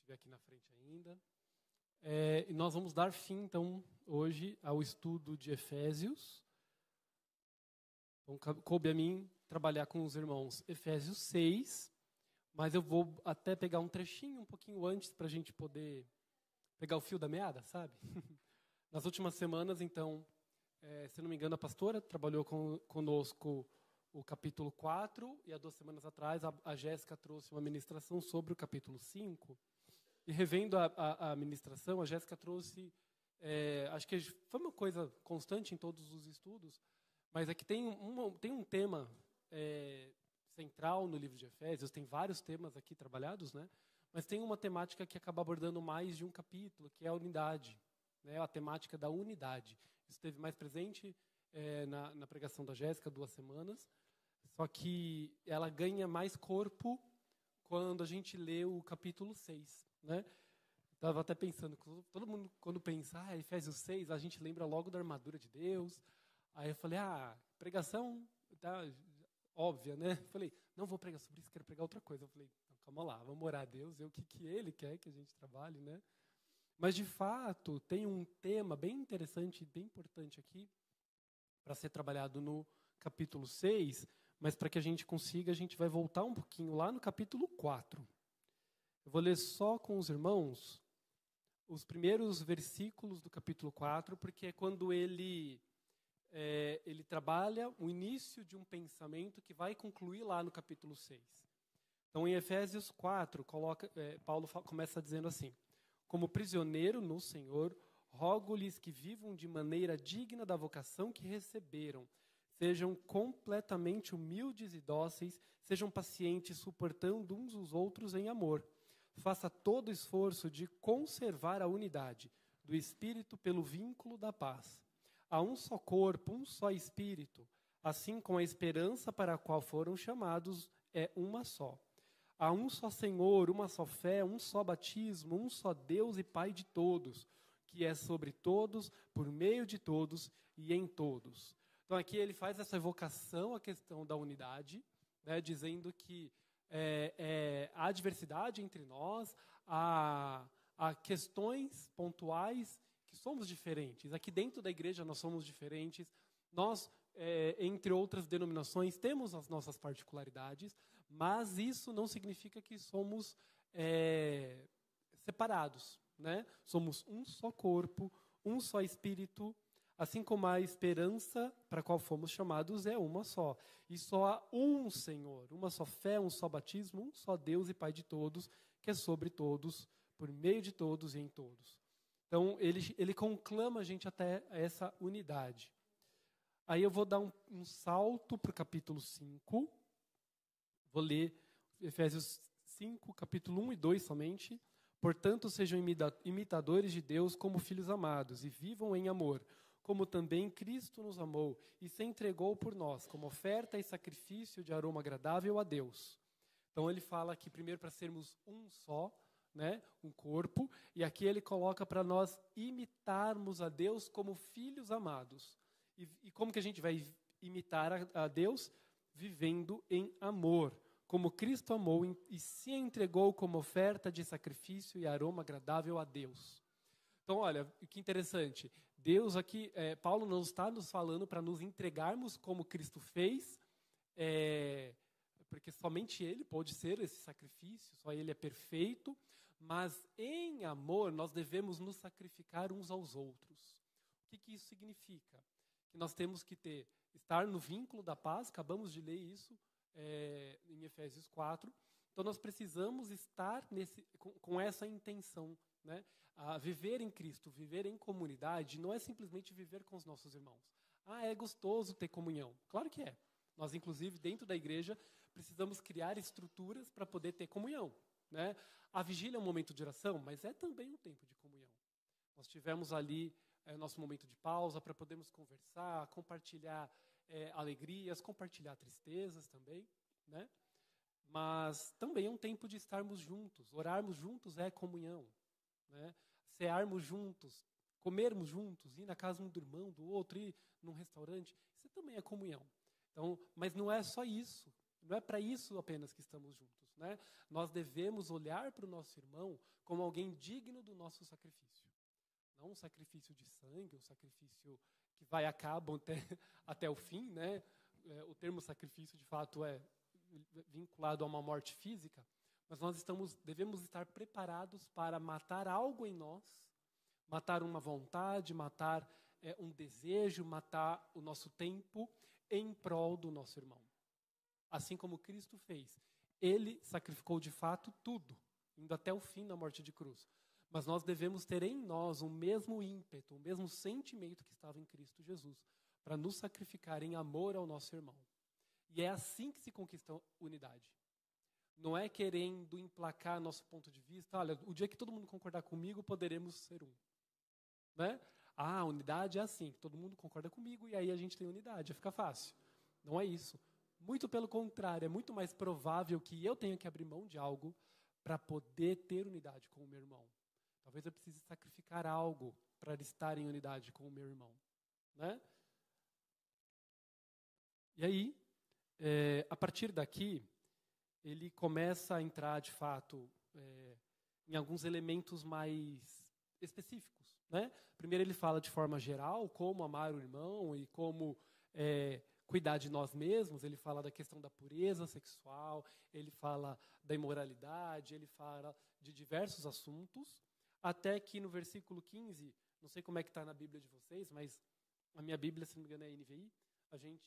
estiver aqui na frente ainda. E nós vamos dar fim, então, hoje ao estudo de Efésios. Então, coube a mim trabalhar com os irmãos Efésios 6, mas eu vou até pegar um trechinho um pouquinho antes para a gente poder pegar o fio da meada, sabe? Nas últimas semanas, então, se não me engano, a pastora trabalhou conosco o capítulo 4, e há 2 semanas atrás a Jéssica trouxe uma ministração sobre o capítulo 5. E revendo a ministração, a Jéssica trouxe, acho que foi uma coisa constante em todos os estudos, mas é que tem um tema central no livro de Efésios, tem vários temas aqui trabalhados, né? Mas tem uma temática que acaba abordando mais de um capítulo, que é a unidade, né? A temática da unidade. Isso esteve mais presente na pregação da Jéssica, 2 semanas, só que ela ganha mais corpo quando a gente lê o capítulo 6, né? Estava até pensando, todo mundo quando pensa, Efésios 6, a gente lembra logo da armadura de Deus. Aí eu falei, pregação tá óbvia, né? Falei, não vou pregar sobre isso, quero pregar outra coisa. Eu falei, calma lá, vamos orar a Deus, ver o que Ele quer que a gente trabalhe, né? Mas, de fato, tem um tema bem interessante, bem importante aqui, para ser trabalhado no capítulo 6, mas para que a gente consiga, a gente vai voltar um pouquinho lá no capítulo 4. Eu vou ler só com os irmãos os primeiros versículos do capítulo 4, porque é quando ele trabalha o início de um pensamento que vai concluir lá no capítulo 6. Então, em Efésios 4, Paulo começa dizendo assim: como prisioneiro no Senhor, rogo-lhes que vivam de maneira digna da vocação que receberam. Sejam completamente humildes e dóceis, sejam pacientes, suportando uns os outros em amor. Faça todo esforço de conservar a unidade do Espírito pelo vínculo da paz. Há um só corpo, um só Espírito, assim como a esperança para a qual foram chamados é uma só. Há um só Senhor, uma só fé, um só batismo, um só Deus e Pai de todos, que é sobre todos, por meio de todos e em todos. Então aqui ele faz essa evocação à questão da unidade, né, dizendo que há diversidade entre nós, há questões pontuais que somos diferentes. Aqui dentro da igreja nós somos diferentes. Nós, entre outras denominações, temos as nossas particularidades, mas isso não significa que somos separados, né? Somos um só corpo, um só Espírito, assim como a esperança para a qual fomos chamados é uma só. E só há um Senhor, uma só fé, um só batismo, um só Deus e Pai de todos, que é sobre todos, por meio de todos e em todos. Então, ele conclama a gente até essa unidade. Aí eu vou dar um salto para o capítulo 5. Vou ler Efésios 5, capítulo 1 e 2 somente. Portanto, sejam imitadores de Deus como filhos amados e vivam em amor, como também Cristo nos amou e se entregou por nós, como oferta e sacrifício de aroma agradável a Deus. Então ele fala aqui primeiro para sermos um só, né, um corpo, e aqui ele coloca para nós imitarmos a Deus como filhos amados. E como que a gente vai imitar a Deus? Vivendo em amor, como Cristo amou e se entregou como oferta de sacrifício e aroma agradável a Deus. Então, olha, que interessante. Deus aqui, Paulo não está nos falando para nos entregarmos como Cristo fez, porque somente Ele pode ser esse sacrifício, só Ele é perfeito, mas em amor nós devemos nos sacrificar uns aos outros. O que isso significa? Que nós temos que estar no vínculo da paz, acabamos de ler isso em Efésios 4, então nós precisamos estar com essa intenção, né? A viver em Cristo, viver em comunidade, não é simplesmente viver com os nossos irmãos. É gostoso ter comunhão. Claro que é. Nós, inclusive, dentro da igreja, precisamos criar estruturas para poder ter comunhão, né? A vigília é um momento de oração, mas é também um tempo de comunhão. Nós tivemos ali nosso momento de pausa para podermos conversar, compartilhar alegrias, compartilhar tristezas também, né? Mas também é um tempo de estarmos juntos. Orarmos juntos é comunhão, né? Cearmos juntos, comermos juntos, ir na casa um do irmão, do outro, ir num restaurante, isso também é comunhão. Então, mas não é só isso, não é para isso apenas que estamos juntos. né? Nós devemos olhar para o nosso irmão como alguém digno do nosso sacrifício. Não um sacrifício de sangue, um sacrifício que vai a cabo até o fim, né? O termo sacrifício, de fato, é vinculado a uma morte física, mas nós devemos estar preparados para matar algo em nós, matar uma vontade, matar um desejo, matar o nosso tempo em prol do nosso irmão. Assim como Cristo fez. Ele sacrificou de fato tudo, indo até o fim da morte de cruz. Mas nós devemos ter em nós o mesmo ímpeto, o mesmo sentimento que estava em Cristo Jesus, para nos sacrificar em amor ao nosso irmão. E é assim que se conquista unidade. Não é querendo emplacar nosso ponto de vista. Olha, o dia que todo mundo concordar comigo, poderemos ser um. Né? A unidade é assim, todo mundo concorda comigo e aí a gente tem unidade, fica fácil. Não é isso. Muito pelo contrário, é muito mais provável que eu tenha que abrir mão de algo para poder ter unidade com o meu irmão. Talvez eu precise sacrificar algo para estar em unidade com o meu irmão. Né? E aí, a partir daqui, ele começa a entrar, de fato, em alguns elementos mais específicos. Né? Primeiro ele fala de forma geral, como amar o irmão e como cuidar de nós mesmos. Ele fala da questão da pureza sexual, ele fala da imoralidade, ele fala de diversos assuntos, até que no versículo 15, não sei como é que está na Bíblia de vocês, mas a minha Bíblia, se não me engano, é a NVI,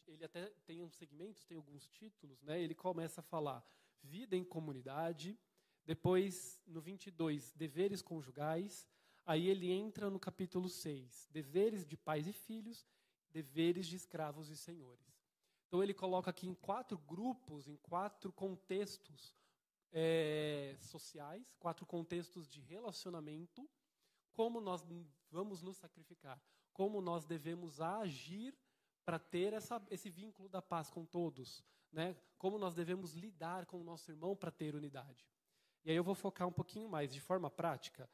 ele até tem uns segmentos, tem alguns títulos, né? Ele começa a falar vida em comunidade, depois, no 22, deveres conjugais, aí ele entra no capítulo 6, deveres de pais e filhos, deveres de escravos e senhores. Então ele coloca aqui em 4 grupos, em 4 contextos sociais, 4 contextos de relacionamento, como nós vamos nos sacrificar, como nós devemos agir para ter esse vínculo da paz com todos, né? Como nós devemos lidar com o nosso irmão para ter unidade. E aí eu vou focar um pouquinho mais, de forma prática,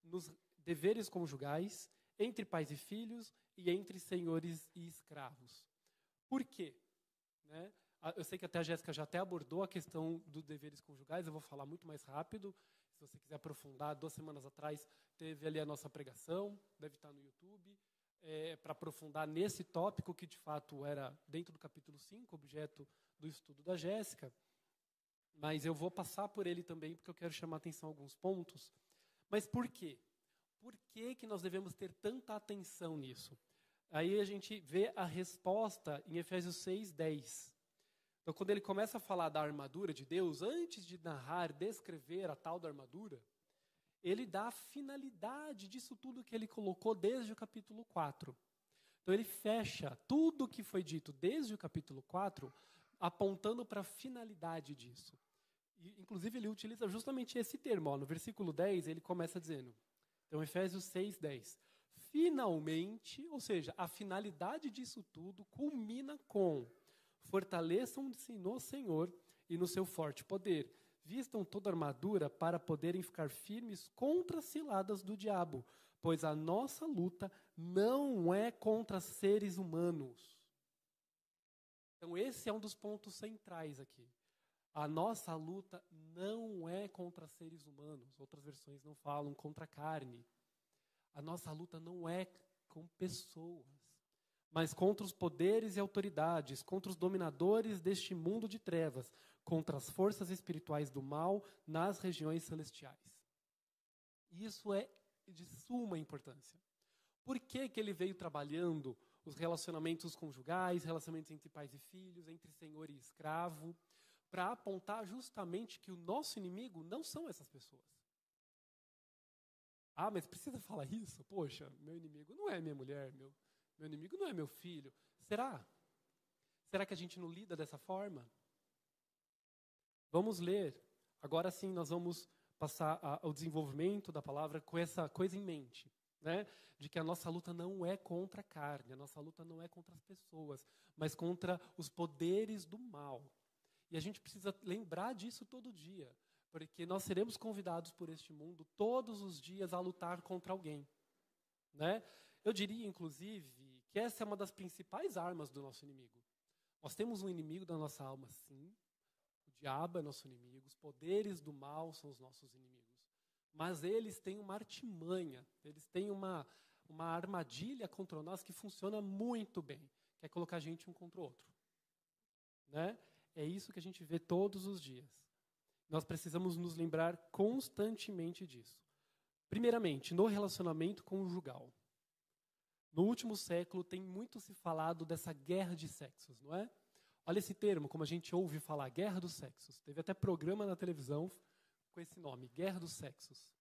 nos deveres conjugais, entre pais e filhos e entre senhores e escravos. Por quê? Né? Eu sei que até a Jéssica já até abordou a questão dos deveres conjugais, eu vou falar muito mais rápido. Se você quiser aprofundar, 2 semanas atrás teve ali a nossa pregação, deve estar no YouTube, para aprofundar nesse tópico que de fato era dentro do capítulo 5, objeto do estudo da Jéssica. Mas eu vou passar por ele também, porque eu quero chamar a atenção a alguns pontos. Mas por quê? Por que nós devemos ter tanta atenção nisso? Aí a gente vê a resposta em Efésios 6:10. Então, quando ele começa a falar da armadura de Deus, antes de narrar, descrever a tal da armadura, ele dá a finalidade disso tudo que ele colocou desde o capítulo 4. Então, ele fecha tudo o que foi dito desde o capítulo 4, apontando para a finalidade disso. E, inclusive, ele utiliza justamente esse termo. No versículo 10, ele começa dizendo, então, Efésios 6:10. Finalmente, ou seja, a finalidade disso tudo culmina com: fortaleçam-se no Senhor e no seu forte poder. Vistam toda a armadura para poderem ficar firmes contra as ciladas do diabo, pois a nossa luta não é contra seres humanos. Então, esse é um dos pontos centrais aqui. A nossa luta não é contra seres humanos. Outras versões não falam contra a carne. A nossa luta não é com pessoas, mas contra os poderes e autoridades, contra os dominadores deste mundo de trevas, contra as forças espirituais do mal nas regiões celestiais. Isso é de suma importância. Por que ele veio trabalhando os relacionamentos conjugais, relacionamentos entre pais e filhos, entre senhor e escravo, para apontar justamente que o nosso inimigo não são essas pessoas. Ah, mas precisa falar isso? Poxa, meu inimigo não é minha mulher, meu inimigo não é meu filho. Será? Será que a gente não lida dessa forma? Vamos ler. Agora sim, nós vamos passar ao desenvolvimento da palavra com essa coisa em mente, né? De que a nossa luta não é contra a carne, a nossa luta não é contra as pessoas, mas contra os poderes do mal. E a gente precisa lembrar disso todo dia, porque nós seremos convidados por este mundo todos os dias a lutar contra alguém, né? Eu diria, inclusive, que essa é uma das principais armas do nosso inimigo. Nós temos um inimigo da nossa alma, sim, o diabo é nosso inimigo, os poderes do mal são os nossos inimigos. Mas eles têm uma artimanha, eles têm uma armadilha contra nós que funciona muito bem, que é colocar a gente um contra o outro. Né? É isso que a gente vê todos os dias. Nós precisamos nos lembrar constantemente disso. Primeiramente, no relacionamento conjugal. No último século tem muito se falado dessa guerra de sexos, não é? Olha esse termo, como a gente ouve falar, guerra dos sexos. Teve até programa na televisão com esse nome, guerra dos sexos.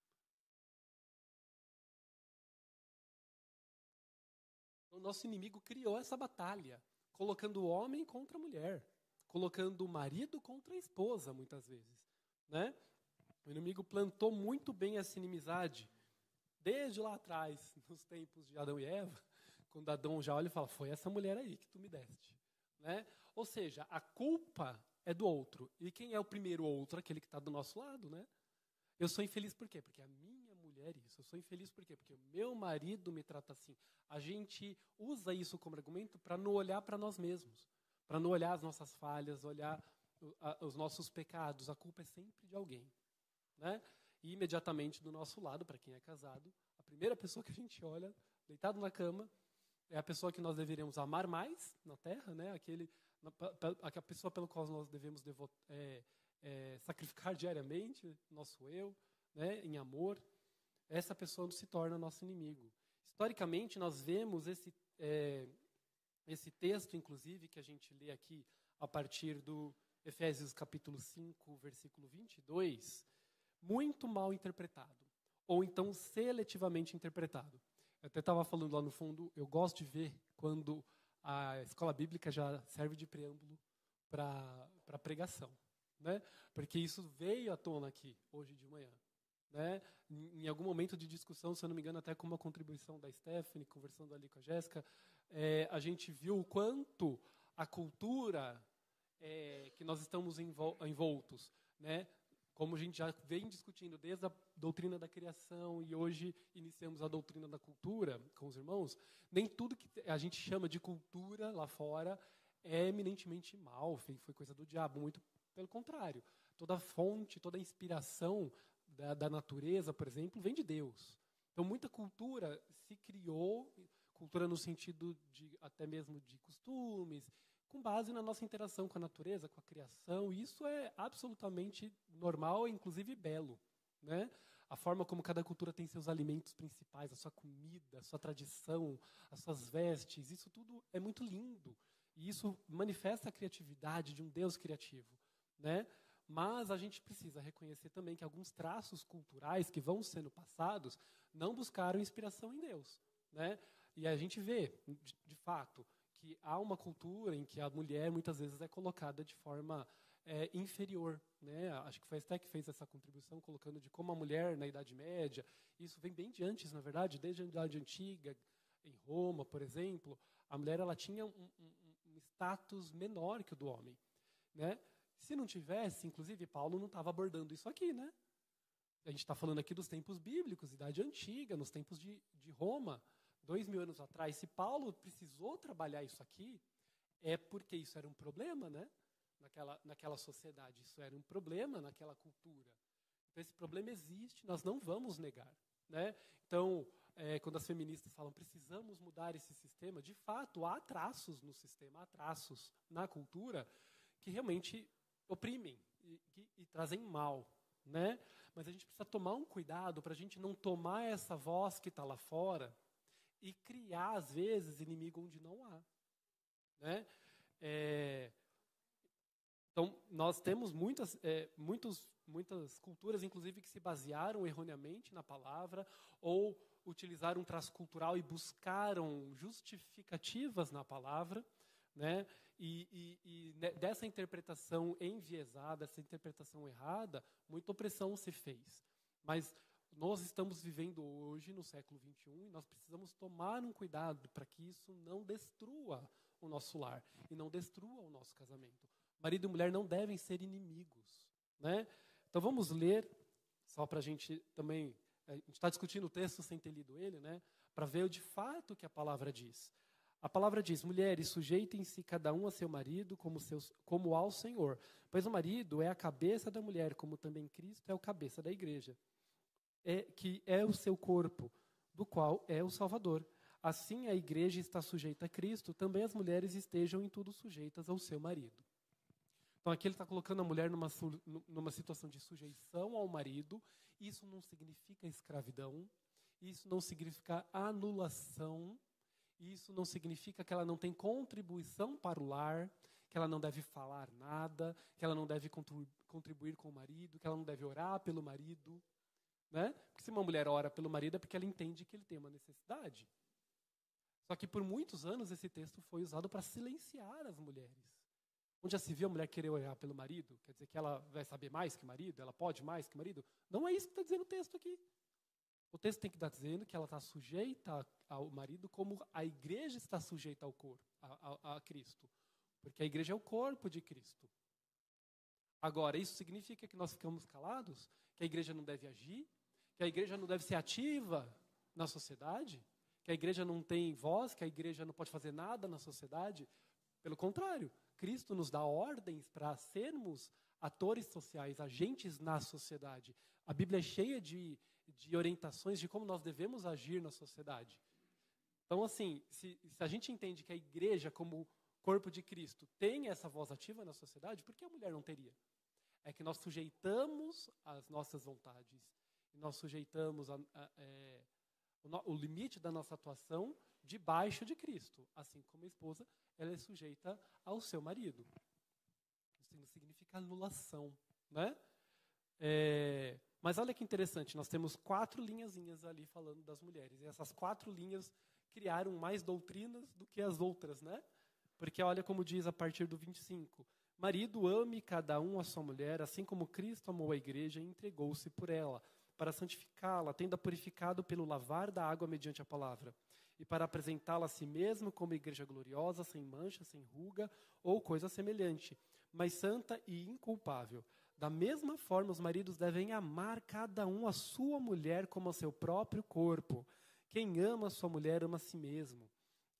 O nosso inimigo criou essa batalha, colocando o homem contra a mulher, colocando o marido contra a esposa, muitas vezes. Né? O inimigo plantou muito bem essa inimizade, desde lá atrás, nos tempos de Adão e Eva, quando Adão já olha e fala, foi essa mulher aí que tu me deste. Né? Ou seja, a culpa é do outro. E quem é o primeiro outro? Aquele que está do nosso lado. Né? Eu sou infeliz por quê? Porque a minha mulher isso. Eu sou infeliz por quê? Porque o meu marido me trata assim. A gente usa isso como argumento para não olhar para nós mesmos, para não olhar as nossas falhas, olhar os nossos pecados. A culpa é sempre de alguém. Né? E imediatamente do nosso lado, para quem é casado, a primeira pessoa que a gente olha, deitado na cama, é a pessoa que nós deveríamos amar mais na terra, né? A pessoa pela qual nós devemos sacrificar diariamente, nosso eu, né? Em amor. Essa pessoa se torna nosso inimigo. Historicamente, nós vemos esse texto, inclusive, que a gente lê aqui a partir do Efésios capítulo 5, versículo 22, muito mal interpretado, ou então seletivamente interpretado. Eu até estava falando lá no fundo, eu gosto de ver quando a escola bíblica já serve de preâmbulo para a pregação, né? Porque isso veio à tona aqui, hoje de manhã. Né? Em algum momento de discussão, se eu não me engano, até com uma contribuição da Stephanie, conversando ali com a Jéssica, a gente viu o quanto a cultura que nós estamos envoltos, né? Como a gente já vem discutindo desde a doutrina da criação e hoje iniciamos a doutrina da cultura com os irmãos, nem tudo que a gente chama de cultura lá fora é eminentemente mal, foi coisa do diabo, muito pelo contrário. Toda fonte, toda inspiração da natureza, por exemplo, vem de Deus. Então, muita cultura se criou, cultura no sentido de até mesmo de costumes, com base na nossa interação com a natureza, com a criação. E isso é absolutamente normal e, inclusive, belo. Né? A forma como cada cultura tem seus alimentos principais, a sua comida, a sua tradição, as suas vestes, isso tudo é muito lindo. E isso manifesta a criatividade de um Deus criativo. Né? Mas a gente precisa reconhecer também que alguns traços culturais que vão sendo passados não buscaram inspiração em Deus. Né? E a gente vê, de fato, que há uma cultura em que a mulher muitas vezes é colocada de forma inferior. Né? Acho que foi a Esté que fez essa contribuição, colocando de como a mulher na Idade Média, isso vem bem de antes, na verdade, desde a Idade Antiga, em Roma, por exemplo, a mulher ela tinha um status menor que o do homem. Né? Se não tivesse, inclusive, Paulo não estava abordando isso aqui, né? A gente está falando aqui dos tempos bíblicos, Idade Antiga, nos tempos de Roma, 2000 anos atrás. Se Paulo precisou trabalhar isso aqui, é porque isso era um problema, né? Naquela sociedade, isso era um problema naquela cultura. Então, esse problema existe, nós não vamos negar. Né? Então, quando as feministas falam precisamos mudar esse sistema, de fato, há traços no sistema, há traços na cultura que realmente oprimem e trazem mal. Né? Mas a gente precisa tomar um cuidado para a gente não tomar essa voz que está lá fora e criar, às vezes, inimigo onde não há. Né? Então, nós temos muitas culturas, inclusive, que se basearam erroneamente na palavra ou utilizaram um traço cultural e buscaram justificativas na palavra. Né? E dessa interpretação enviesada, dessa interpretação errada, muita opressão se fez. Mas nós estamos vivendo hoje, no século XXI, e nós precisamos tomar um cuidado para que isso não destrua o nosso lar e não destrua o nosso casamento. Marido e mulher não devem ser inimigos. Né? Então vamos ler, só para a gente também... A gente está discutindo o texto sem ter lido ele, né? Para ver de fato o que a palavra diz. A palavra diz, mulheres, sujeitem-se cada um a seu marido como ao Senhor. Pois o marido é a cabeça da mulher, como também Cristo é o cabeça da igreja, que é o seu corpo, do qual é o Salvador. Assim a igreja está sujeita a Cristo, também as mulheres estejam em tudo sujeitas ao seu marido. Então aqui ele está colocando a mulher numa situação de sujeição ao marido. Isso não significa escravidão, isso não significa anulação, isso não significa que ela não tem contribuição para o lar, que ela não deve falar nada, que ela não deve contribuir com o marido, que ela não deve orar pelo marido. Né? Porque se uma mulher ora pelo marido é porque ela entende que ele tem uma necessidade. Só que por muitos anos esse texto foi usado para silenciar as mulheres. Onde já se viu a mulher querer orar pelo marido? Quer dizer que ela vai saber mais que o marido? Ela pode mais que o marido? Não é isso que está dizendo o texto aqui. O texto tem que estar dizendo que ela está sujeita ao marido como a igreja está sujeita ao corpo, a Cristo. Porque a igreja é o corpo de Cristo. Agora, isso significa que nós ficamos calados? Que a igreja não deve agir? Que a igreja não deve ser ativa na sociedade? Que a igreja não tem voz? Que a igreja não pode fazer nada na sociedade? Pelo contrário, Cristo nos dá ordens para sermos atores sociais, agentes na sociedade. A Bíblia é cheia de orientações de como nós devemos agir na sociedade. Então, assim, se a gente entende que a igreja, como corpo de Cristo, tem essa voz ativa na sociedade, por que a mulher não teria? É que nós sujeitamos as nossas vontades, nós sujeitamos o limite da nossa atuação debaixo de Cristo, assim como a esposa ela é sujeita ao seu marido. Isso não significa anulação, né? Mas olha que interessante, nós temos 4 linhazinhas ali falando das mulheres, e essas 4 linhas criaram mais doutrinas do que as outras, né? Porque olha como diz a partir do 25, marido, ame cada um a sua mulher, assim como Cristo amou a igreja e entregou-se por ela, para santificá-la, tendo-a purificado pelo lavar da água mediante a palavra, e para apresentá-la a si mesmo como igreja gloriosa, sem mancha, sem ruga ou coisa semelhante, mas santa e inculpável. Da mesma forma, os maridos devem amar cada um a sua mulher como a seu próprio corpo. Quem ama a sua mulher ama a si mesmo.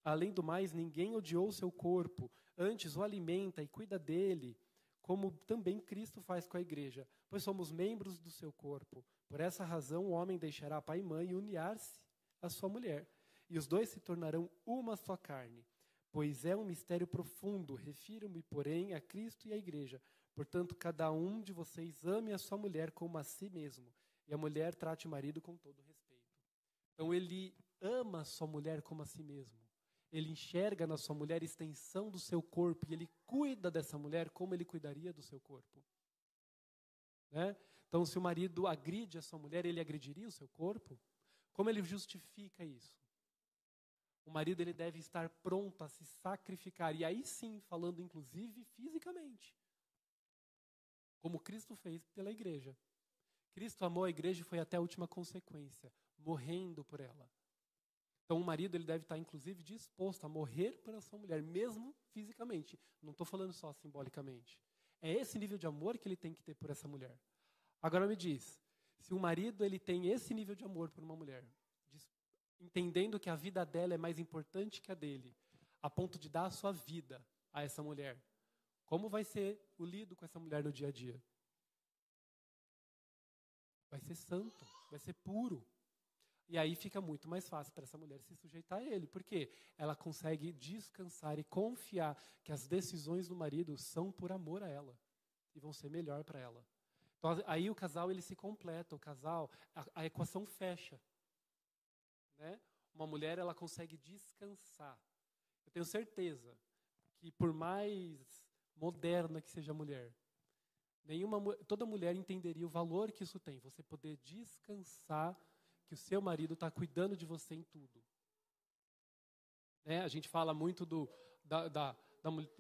Além do mais, ninguém odiou o seu corpo, antes o alimenta e cuida dele, como também Cristo faz com a igreja, pois somos membros do seu corpo. Por essa razão, o homem deixará pai e mãe e unir-se à sua mulher, e os dois se tornarão uma só carne. Pois é um mistério profundo, refiro-me, porém, a Cristo e à igreja. Portanto, cada um de vocês ame a sua mulher como a si mesmo, e a mulher trate o marido com todo respeito. Então, ele ama a sua mulher como a si mesmo. Ele enxerga na sua mulher extensão do seu corpo e ele cuida dessa mulher como ele cuidaria do seu corpo. Né? Então, se o marido agride a sua mulher, ele agrediria o seu corpo? Como ele justifica isso? O marido ele deve estar pronto a se sacrificar, e aí sim, falando inclusive fisicamente, como Cristo fez pela igreja. Cristo amou a igreja e foi até a última consequência, morrendo por ela. Então, o marido ele deve estar, inclusive, disposto a morrer pela sua mulher, mesmo fisicamente. Não estou falando só simbolicamente. É esse nível de amor que ele tem que ter por essa mulher. Agora me diz, se o marido ele tem esse nível de amor por uma mulher, entendendo que a vida dela é mais importante que a dele, a ponto de dar a sua vida a essa mulher, como vai ser o lido com essa mulher no dia a dia? Vai ser santo, vai ser puro. E aí fica muito mais fácil para essa mulher se sujeitar a ele. Por quê? Ela consegue descansar e confiar que as decisões do marido são por amor a ela. E vão ser melhor para ela. Então, aí o casal ele se completa. O casal, a equação fecha. Né? Uma mulher ela consegue descansar. Eu tenho certeza que por mais moderna que seja a mulher, toda mulher entenderia o valor que isso tem. Você poder descansar que o seu marido está cuidando de você em tudo. Né? A gente fala muito do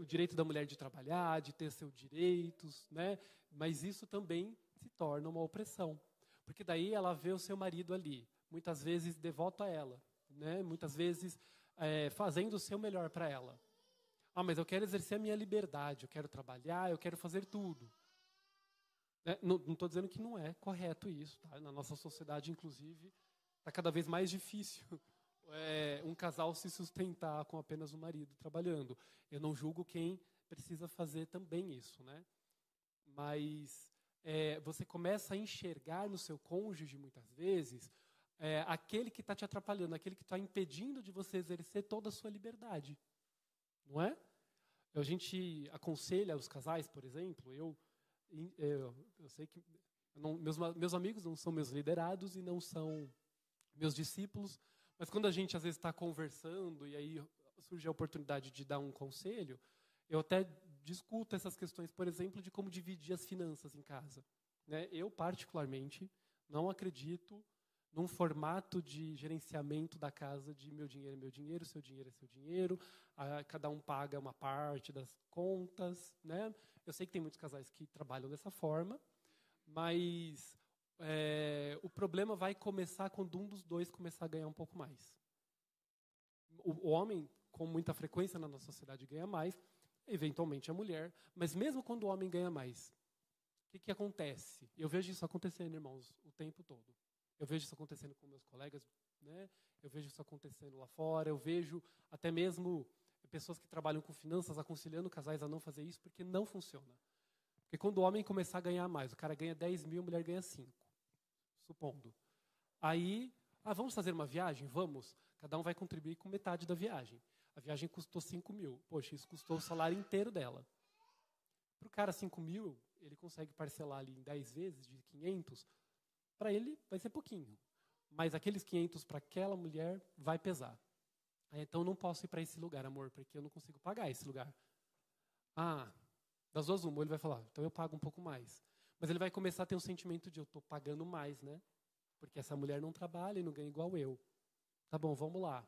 direito da mulher de trabalhar, de ter seus direitos, né? Mas isso também se torna uma opressão. Porque daí ela vê o seu marido ali, muitas vezes devoto a ela, né? Muitas vezes fazendo o seu melhor para ela. Ah, mas eu quero exercer a minha liberdade, eu quero trabalhar, eu quero fazer tudo. Não estou dizendo que não é correto isso. Tá? Na nossa sociedade, inclusive, está cada vez mais difícil um casal se sustentar com apenas o marido trabalhando. Eu não julgo quem precisa fazer também isso, né? Mas você começa a enxergar no seu cônjuge, muitas vezes, aquele que está te atrapalhando, aquele que está impedindo de você exercer toda a sua liberdade. Não é? A gente aconselha os casais, por exemplo, eu sei que meus amigos não são meus liderados e não são meus discípulos, mas quando a gente às vezes está conversando e aí surge a oportunidade de dar um conselho, eu até discuto essas questões, por exemplo, de como dividir as finanças em casa. Né? Eu, particularmente, não acredito num formato de gerenciamento da casa de meu dinheiro é meu dinheiro, seu dinheiro é seu dinheiro, cada um paga uma parte das contas. Né? Eu sei que tem muitos casais que trabalham dessa forma, mas o problema vai começar quando um dos dois começar a ganhar um pouco mais. O homem, com muita frequência na nossa sociedade, ganha mais, eventualmente a mulher, mas mesmo quando o homem ganha mais, o que acontece? Eu vejo isso acontecendo, irmãos, o tempo todo. Eu vejo isso acontecendo com meus colegas, né? Eu vejo isso acontecendo lá fora, eu vejo até mesmo pessoas que trabalham com finanças aconselhando casais a não fazer isso, porque não funciona. Porque quando o homem começar a ganhar mais, o cara ganha 10 mil, a mulher ganha 5, supondo. Aí, vamos fazer uma viagem? Vamos. Cada um vai contribuir com metade da viagem. A viagem custou 5 mil. Poxa, isso custou o salário inteiro dela. Para o cara, 5 mil, ele consegue parcelar ali em 10 vezes de 500. Para ele, vai ser pouquinho. Mas aqueles 500 para aquela mulher vai pesar. Então, eu não posso ir para esse lugar, amor, porque eu não consigo pagar esse lugar. Das duas uma, ele vai falar, então eu pago um pouco mais. Mas ele vai começar a ter um sentimento de eu estou pagando mais, né? Porque essa mulher não trabalha e não ganha igual eu. Tá bom, vamos lá.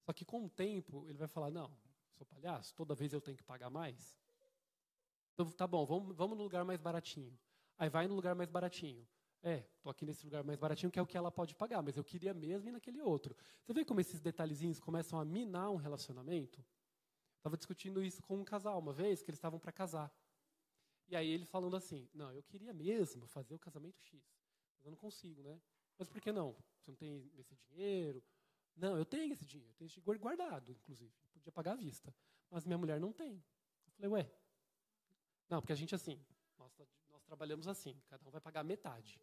Só que com o tempo, ele vai falar, não, sou palhaço, toda vez eu tenho que pagar mais? Então, tá bom, vamos no lugar mais baratinho. Aí vai no lugar mais baratinho. Tô aqui nesse lugar mais baratinho, que é o que ela pode pagar, mas eu queria mesmo ir naquele outro. Você vê como esses detalhezinhos começam a minar um relacionamento? Estava discutindo isso com um casal uma vez, que eles estavam para casar. E aí ele falando assim, não, eu queria mesmo fazer o casamento X, mas eu não consigo, né? Mas por que não? Você não tem esse dinheiro? Não, eu tenho esse dinheiro, eu tenho esse dinheiro guardado, inclusive. Podia pagar à vista. Mas minha mulher não tem. Eu falei, ué? Não, porque a gente assim, nós trabalhamos assim, cada um vai pagar metade.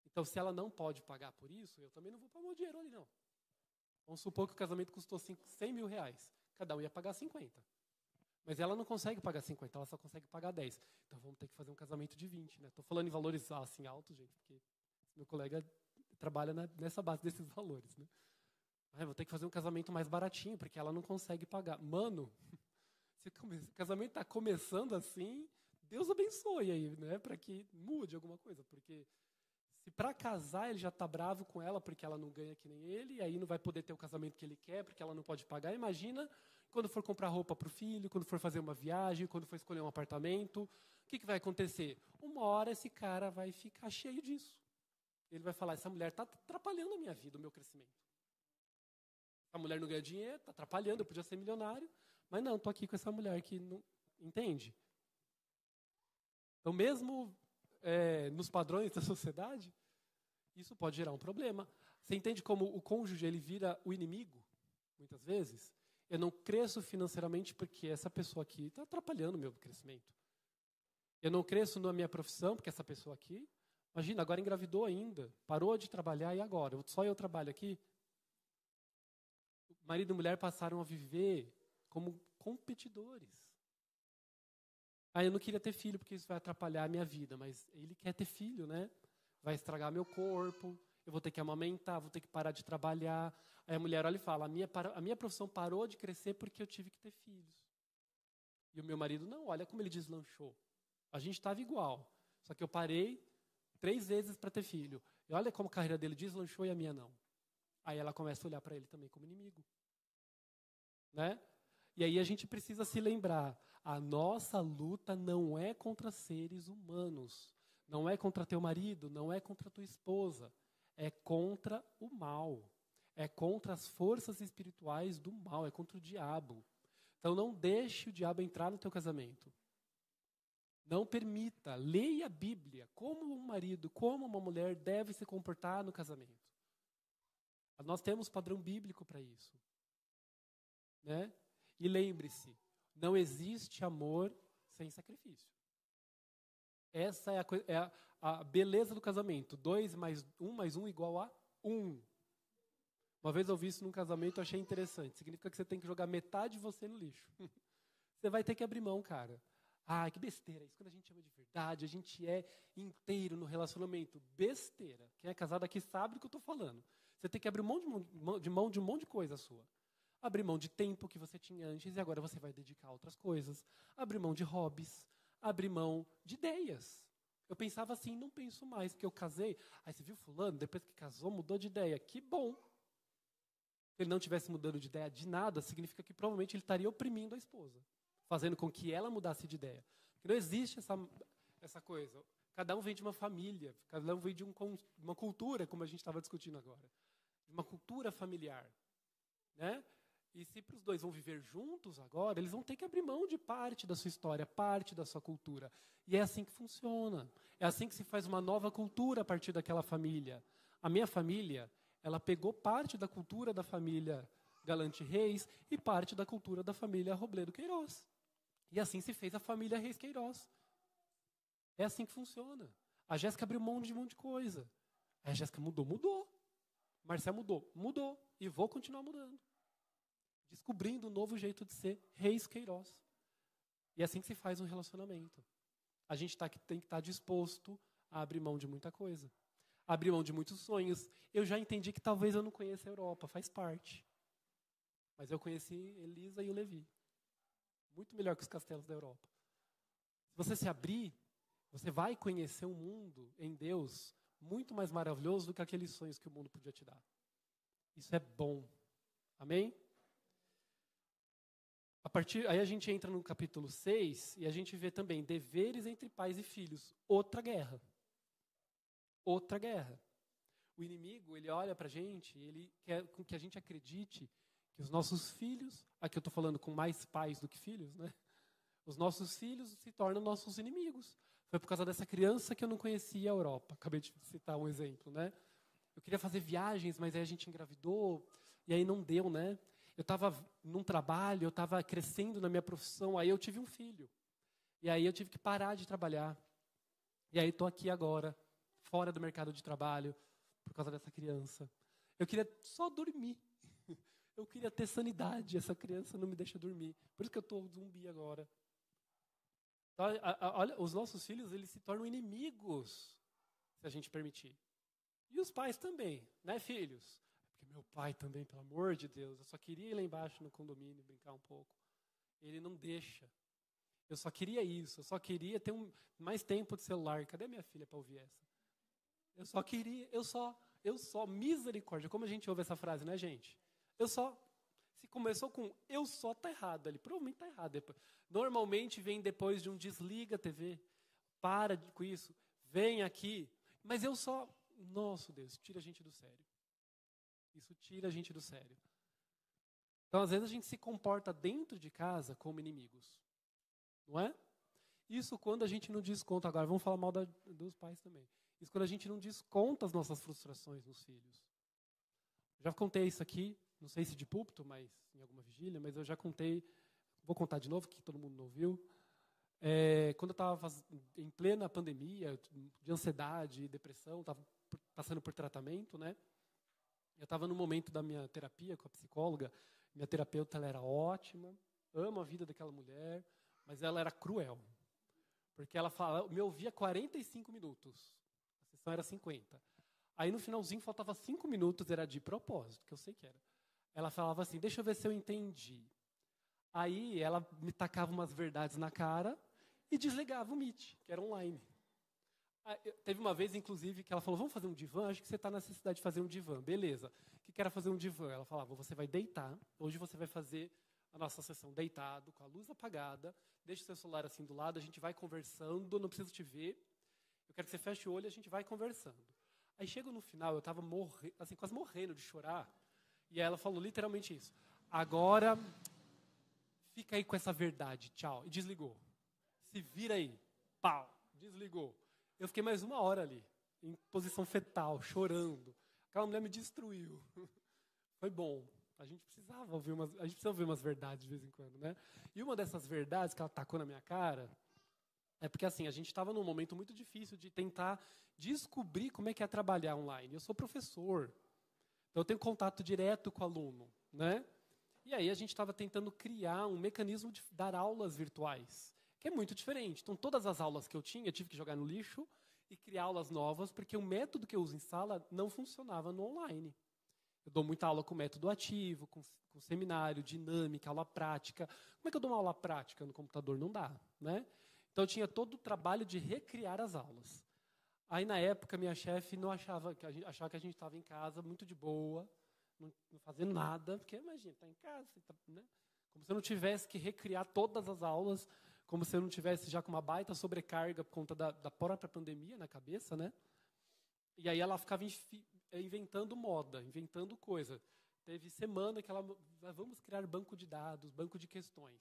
Então, se ela não pode pagar por isso, eu também não vou pôr meu dinheiro ali, não. Vamos supor que o casamento custou 100 mil reais. Cada um ia pagar 50. Mas ela não consegue pagar 50, ela só consegue pagar 10. Então, vamos ter que fazer um casamento de 20, né? Estou falando em valores assim altos, gente, porque meu colega trabalha nessa base desses valores, né? Vou ter que fazer um casamento mais baratinho, porque ela não consegue pagar. Mano, se o casamento está começando assim, Deus abençoe aí, né? Para que mude alguma coisa, porque se para casar ele já está bravo com ela porque ela não ganha que nem ele, e aí não vai poder ter o casamento que ele quer porque ela não pode pagar. Imagina quando for comprar roupa para o filho, quando for fazer uma viagem, quando for escolher um apartamento, o que vai acontecer? Uma hora esse cara vai ficar cheio disso. Ele vai falar, essa mulher está atrapalhando a minha vida, o meu crescimento. A mulher não ganha dinheiro, está atrapalhando, eu podia ser milionário, mas não, estou aqui com essa mulher que não entende. Então, mesmo nos padrões da sociedade, isso pode gerar um problema. Você entende como o cônjuge ele vira o inimigo, muitas vezes? Eu não cresço financeiramente porque essa pessoa aqui está atrapalhando o meu crescimento. Eu não cresço na minha profissão porque essa pessoa aqui, imagina, agora engravidou ainda, parou de trabalhar e agora? Só eu trabalho aqui? Marido e mulher passaram a viver como competidores. Eu não queria ter filho porque isso vai atrapalhar a minha vida, mas ele quer ter filho, né? Vai estragar meu corpo, eu vou ter que amamentar, vou ter que parar de trabalhar. Aí a mulher olha e fala, a minha profissão parou de crescer porque eu tive que ter filhos. E o meu marido, não, olha como ele deslanchou. A gente estava igual, só que eu parei 3 vezes para ter filho. E olha como a carreira dele deslanchou e a minha não. Aí ela começa a olhar para ele também como inimigo. Né? E aí a gente precisa se lembrar, a nossa luta não é contra seres humanos, não é contra teu marido, não é contra tua esposa, é contra o mal, é contra as forças espirituais do mal, é contra o diabo. Então não deixe o diabo entrar no teu casamento. Não permita, leia a Bíblia, como um marido, como uma mulher deve se comportar no casamento. Nós temos padrão bíblico para isso. Né? E lembre-se, não existe amor sem sacrifício. Essa é a beleza do casamento. 2 mais 1 igual a 1. Uma vez eu vi isso num casamento, eu achei interessante. Significa que você tem que jogar metade de você no lixo. Você vai ter que abrir mão, cara. Ah, que besteira. Isso quando a gente ama de verdade, a gente é inteiro no relacionamento. Besteira. Quem é casado aqui sabe do que eu estou falando. Você tem que abrir mão de um monte de coisa sua. Abrir mão de tempo que você tinha antes e agora você vai dedicar a outras coisas. Abrir mão de hobbies. Abrir mão de ideias. Eu pensava assim, não penso mais, porque eu casei. Aí você viu fulano, depois que casou, mudou de ideia. Que bom. Se ele não tivesse mudando de ideia de nada, significa que provavelmente ele estaria oprimindo a esposa. Fazendo com que ela mudasse de ideia. Porque não existe essa coisa. Cada um vem de uma família. Cada um vem de uma cultura, como a gente estava discutindo agora. Uma cultura familiar. Né? E se para os dois vão viver juntos agora, eles vão ter que abrir mão de parte da sua história, parte da sua cultura. E é assim que funciona. É assim que se faz uma nova cultura a partir daquela família. A minha família, ela pegou parte da cultura da família Galante Reis e parte da cultura da família Robledo Queiroz. E assim se fez a família Reis Queiroz. É assim que funciona. A Jéssica abriu mão de um monte de coisa. A Jéssica mudou. Marcel mudou. E vou continuar mudando. Descobrindo um novo jeito de ser Reis Queiroz. E é assim que se faz um relacionamento. A gente tem que estar disposto a abrir mão de muita coisa. Abrir mão de muitos sonhos. Eu já entendi que talvez eu não conheça a Europa, faz parte. Mas eu conheci Elisa e o Levi. Muito melhor que os castelos da Europa. Se você se abrir, você vai conhecer um mundo em Deus muito mais maravilhoso do que aqueles sonhos que o mundo podia te dar. Isso é bom. Amém? Aí a gente entra no capítulo 6 e a gente vê também deveres entre pais e filhos. Outra guerra. Outra guerra. O inimigo, ele olha pra gente e ele quer com que a gente acredite que os nossos filhos, aqui eu estou falando com mais pais do que filhos, né? Os nossos filhos se tornam nossos inimigos. Foi por causa dessa criança que eu não conhecia a Europa. Acabei de citar um exemplo, né? Eu queria fazer viagens, mas aí a gente engravidou e aí não deu, né? Eu estava num trabalho, eu estava crescendo na minha profissão, aí eu tive um filho. E aí eu tive que parar de trabalhar. E aí estou aqui agora, fora do mercado de trabalho, por causa dessa criança. Eu queria só dormir. Eu queria ter sanidade, essa criança não me deixa dormir. Por isso que eu estou zumbi agora. Então, olha, os nossos filhos, eles se tornam inimigos, se a gente permitir. E os pais também, né, filhos? Porque meu pai também, pelo amor de Deus, eu só queria ir lá embaixo no condomínio brincar um pouco. Ele não deixa. Eu só queria isso, eu só queria ter mais tempo de celular. Cadê minha filha para ouvir essa? Eu só, misericórdia. Como a gente ouve essa frase, né, gente? Se começou com eu só, tá errado ali. Provavelmente tá errado depois. Normalmente vem depois de um desliga a TV. Para com isso. Vem aqui. Mas eu só... Nossa, Deus, tira a gente do sério. Isso tira a gente do sério. Então, às vezes, a gente se comporta dentro de casa como inimigos. Não é? Isso quando a gente não desconta. Agora, vamos falar mal dos pais também. Isso quando a gente não desconta as nossas frustrações nos filhos. Já contei isso aqui, não sei se de púlpito, mas em alguma vigília, mas eu já contei, vou contar de novo, que todo mundo não ouviu. Quando eu estava em plena pandemia, de ansiedade e depressão, estava passando por tratamento, né? Eu estava no momento da minha terapia com a psicóloga. Minha terapeuta, ela era ótima, amo a vida daquela mulher, mas ela era cruel. Porque ela me ouvia 45 minutos, a sessão era 50. Aí no finalzinho faltava 5 minutos, era de propósito, que eu sei que era. Ela falava assim, deixa eu ver se eu entendi. Aí ela me tacava umas verdades na cara e desligava o Meet, que era online. Teve uma vez, inclusive, que ela falou, vamos fazer um divã? Acho que você está na necessidade de fazer um divã. Beleza. O que era fazer um divã? Ela falava, você vai deitar, hoje você vai fazer a nossa sessão deitado, com a luz apagada, deixa o seu celular assim do lado, a gente vai conversando, não preciso te ver. Eu quero que você feche o olho e a gente vai conversando. Aí chega no final, eu estava assim, quase morrendo de chorar, e aí ela falou literalmente isso. Agora, fica aí com essa verdade, tchau. E desligou. Se vira aí. Pau. Desligou. Eu fiquei mais 1 hora ali, em posição fetal, chorando. Aquela mulher me destruiu. foi bom. A gente precisa ouvir umas verdades de vez em quando, né? E uma dessas verdades que ela tacou na minha cara é porque, assim, a gente estava num momento muito difícil de tentar descobrir como é que é trabalhar online. Eu sou professor, então eu tenho contato direto com o aluno, né? E aí a gente estava tentando criar um mecanismo de dar aulas virtuais, que é muito diferente. Então, todas as aulas que eu tinha, eu tive que jogar no lixo e criar aulas novas, porque o método que eu uso em sala não funcionava no online. Eu dou muita aula com método ativo, com seminário, dinâmica, aula prática. Como é que eu dou uma aula prática no computador? Não dá, né? Então, eu tinha todo o trabalho de recriar as aulas. Aí, na época, minha chefe não achava que a gente estava em casa, muito de boa, não fazendo nada, porque, imagina, está em casa, né? Como se eu não tivesse que recriar todas as aulas, como se eu não tivesse já com uma baita sobrecarga por conta da própria pandemia na cabeça, né? E aí ela ficava inventando moda, inventando coisa. Teve semana que ela, vamos criar banco de dados, banco de questões.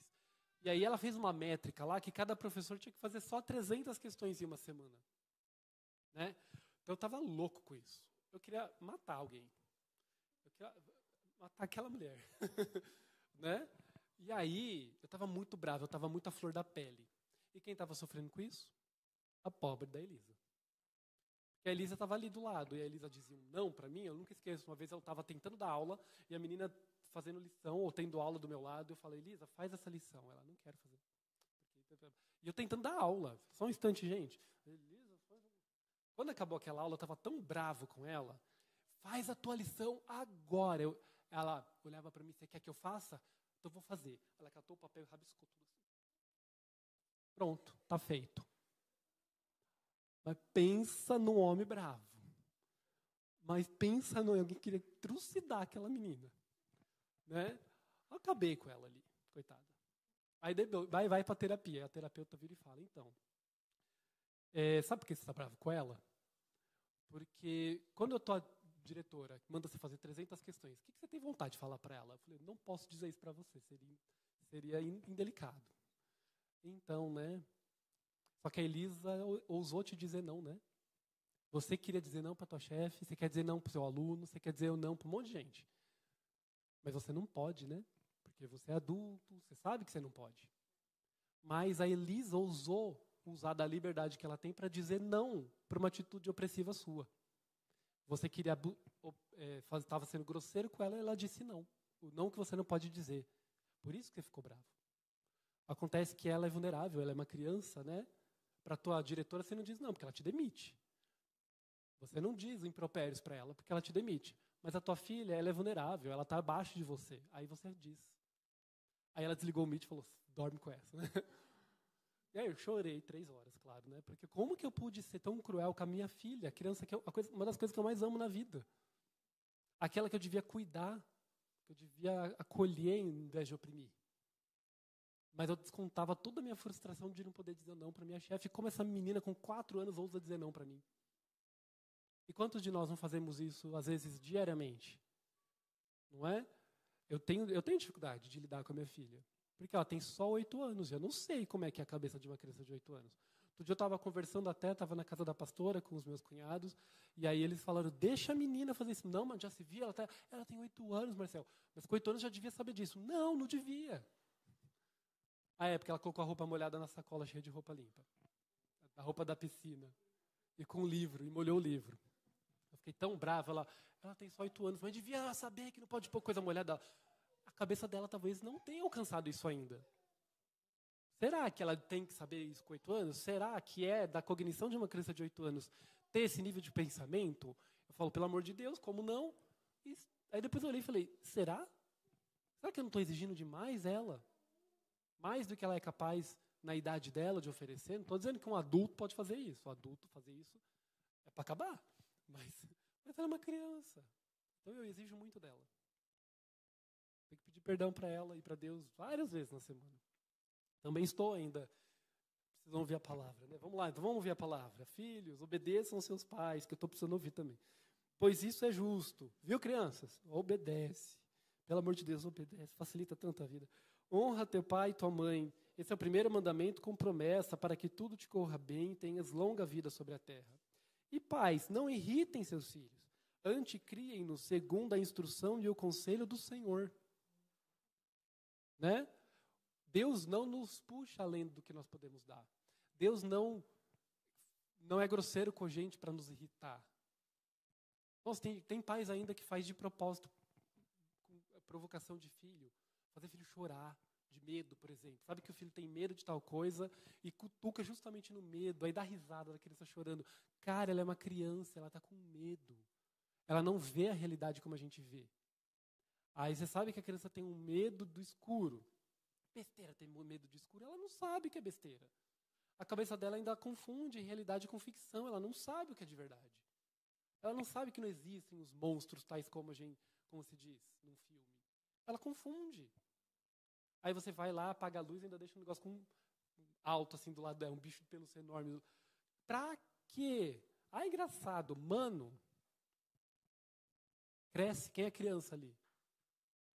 E aí ela fez uma métrica lá que cada professor tinha que fazer só 300 questões em uma semana. Né? Então eu estava louco com isso. Eu queria matar alguém. Eu queria matar aquela mulher. Né? E aí eu estava muito bravo, eu estava muito à flor da pele. E quem estava sofrendo com isso? A pobre da Elisa. Porque a Elisa estava ali do lado, e a Elisa dizia um não para mim, eu nunca esqueço. Uma vez eu estava tentando dar aula, e a menina fazendo lição, ou tendo aula do meu lado, eu falei, Elisa, faz essa lição. Ela, não quero fazer. E eu tentando dar aula. Só um instante, gente. Elisa, faz. Quando acabou aquela aula, eu estava tão bravo com ela. Faz a tua lição agora. Ela olhava para mim, você quer que eu faça? Então eu vou fazer. Ela catou o papel e rabiscou tudo assim. Pronto, está feito. Mas pensa num homem bravo. Mas pensa em alguém que queria trucidar aquela menina. Né? Eu acabei com ela ali, coitada. Aí vai para a terapia. A terapeuta vira e fala, então, sabe por que você está bravo com ela? Porque quando a tua diretora manda você fazer 300 questões, o que você tem vontade de falar para ela? Eu falei, não posso dizer isso para você, seria indelicado. Então, né? Só que a Elisa ousou te dizer não, né? Você queria dizer não para tua chefe, você quer dizer não para o seu aluno, você quer dizer não para um monte de gente. Mas você não pode, né? Porque você é adulto, você sabe que você não pode. Mas a Elisa ousou usar da liberdade que ela tem para dizer não para uma atitude opressiva sua. Você queria estava sendo grosseiro com ela e ela disse não. O não que você não pode dizer. Por isso que você ficou bravo. Acontece que ela é vulnerável, ela é uma criança, né? Para a tua diretora você não diz não, porque ela te demite. Você não diz impropérios para ela, porque ela te demite. Mas a tua filha, ela é vulnerável, ela está abaixo de você. Aí você diz. Aí ela desligou o Meet e falou, dorme com essa. E aí eu chorei 3 horas, claro, né? Porque como que eu pude ser tão cruel com a minha filha, a criança que uma das coisas que eu mais amo na vida? Aquela que eu devia cuidar, que eu devia acolher em vez de oprimir. Mas eu descontava toda a minha frustração de não poder dizer não para minha chefe. Como essa menina com 4 anos ousa dizer não para mim? E quantos de nós não fazemos isso, às vezes, diariamente? Não é? Eu tenho dificuldade de lidar com a minha filha. Porque ela tem só 8 anos. E eu não sei como é que é a cabeça de uma criança de 8 anos. Outro dia eu estava conversando estava na casa da pastora com os meus cunhados. E aí eles falaram, deixa a menina fazer isso. Não, mas já se via, ela tem 8 anos, Marcelo. Mas com 8 anos já devia saber disso. Não, não devia. A época ela colocou a roupa molhada na sacola cheia de roupa limpa. A roupa da piscina. E com um livro, e molhou o livro. Eu fiquei tão brava, ela tem só 8 anos, mas devia saber que não pode pôr coisa molhada. A cabeça dela talvez não tenha alcançado isso ainda. Será que ela tem que saber isso com 8 anos? Será que é da cognição de uma criança de 8 anos ter esse nível de pensamento? Eu falo, pelo amor de Deus, como não? E aí depois eu olhei e falei, será? Será que eu não estou exigindo demais ela? Mais do que ela é capaz, na idade dela, de oferecer? Não estou dizendo que um adulto pode fazer isso. O adulto fazer isso é para acabar. Mas ela é uma criança. Então eu exijo muito dela. Tenho que pedir perdão para ela e para Deus várias vezes na semana. Também estou ainda. Precisam ouvir a palavra, né? Vamos lá, então vamos ouvir a palavra. Filhos, obedeçam seus pais, que eu estou precisando ouvir também. Pois isso é justo. Viu, crianças? Obedece. Pelo amor de Deus, obedece. Facilita tanto a vida. Honra teu pai e tua mãe. Esse é o primeiro mandamento com promessa para que tudo te corra bem e tenhas longa vida sobre a terra. E pais, não irritem seus filhos, Antes, criem-nos segundo a instrução e o conselho do Senhor. Né? Deus não nos puxa além do que nós podemos dar. Deus não é grosseiro com a gente para nos irritar. Nossa, tem pais ainda que faz de propósito, com provocação de filho, fazer filho chorar, de medo, por exemplo. Sabe que o filho tem medo de tal coisa e cutuca justamente no medo, aí dá risada da criança chorando. Cara, ela é uma criança, ela está com medo. Ela não vê a realidade como a gente vê. Aí você sabe que a criança tem um medo do escuro. Besteira, tem medo de escuro, ela não sabe que é besteira. A cabeça dela ainda confunde realidade com ficção, ela não sabe o que é de verdade. Ela não sabe que não existem os monstros tais como se diz num filme. Ela confunde. Aí você vai lá, apaga a luz e ainda deixa um negócio alto assim do lado dela, um bicho de pelúcia enorme. Pra quê? Ah, engraçado, mano. Cresce, quem é criança ali?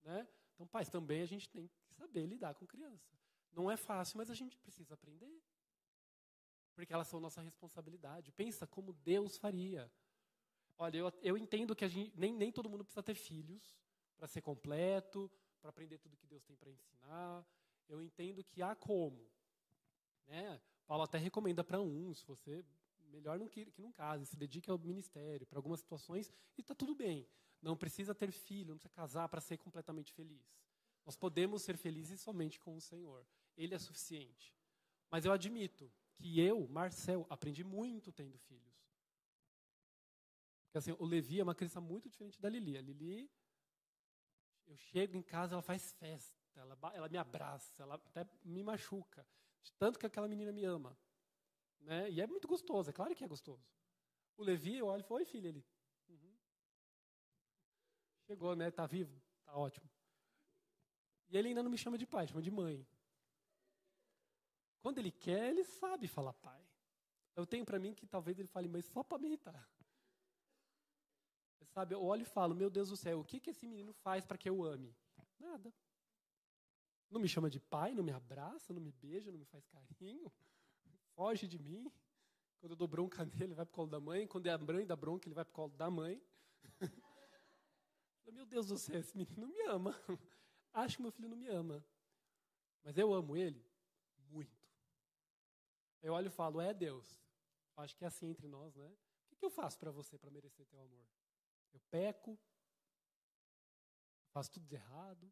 Né? Então, pais, também a gente tem que saber lidar com criança. Não é fácil, mas a gente precisa aprender. Porque elas são nossa responsabilidade. Pensa como Deus faria. Olha, eu entendo que nem todo mundo precisa ter filhos para ser completo, para aprender tudo que Deus tem para ensinar. Eu entendo que há como. Né? Paulo até recomenda para se você melhor que não case, se dedique ao ministério, para algumas situações, e está tudo bem. Não precisa ter filho, não precisa casar para ser completamente feliz. Nós podemos ser felizes somente com o Senhor. Ele é suficiente. Mas eu admito que eu, Marcel, aprendi muito tendo filhos. Porque assim, o Levi é uma criança muito diferente da Lili. A Lili, eu chego em casa, ela faz festa, ela me abraça, ela até me machuca. De tanto que aquela menina me ama. Né? E é muito gostoso, é claro que é gostoso. O Levi, eu olho e falo, oi filho, ele. Uhum. Chegou, né? Tá vivo? Tá ótimo. E ele ainda não me chama de pai, chama de mãe. Quando ele quer, ele sabe falar pai. Eu tenho para mim que talvez ele fale mãe só para me irritar. Sabe, eu olho e falo, meu Deus do céu, o que esse menino faz para que eu ame? Nada. Não me chama de pai, não me abraça, não me beija, não me faz carinho. Foge de mim. Quando eu dou bronca nele, ele vai pro colo da mãe. Quando é a mãe dá bronca, ele vai pro colo da mãe. Meu Deus do céu, esse menino não me ama. Acho que meu filho não me ama. Mas eu amo ele muito. Eu olho e falo, Deus, acho que é assim entre nós, né? O que eu faço para você para merecer teu amor? Eu peco, faço tudo de errado,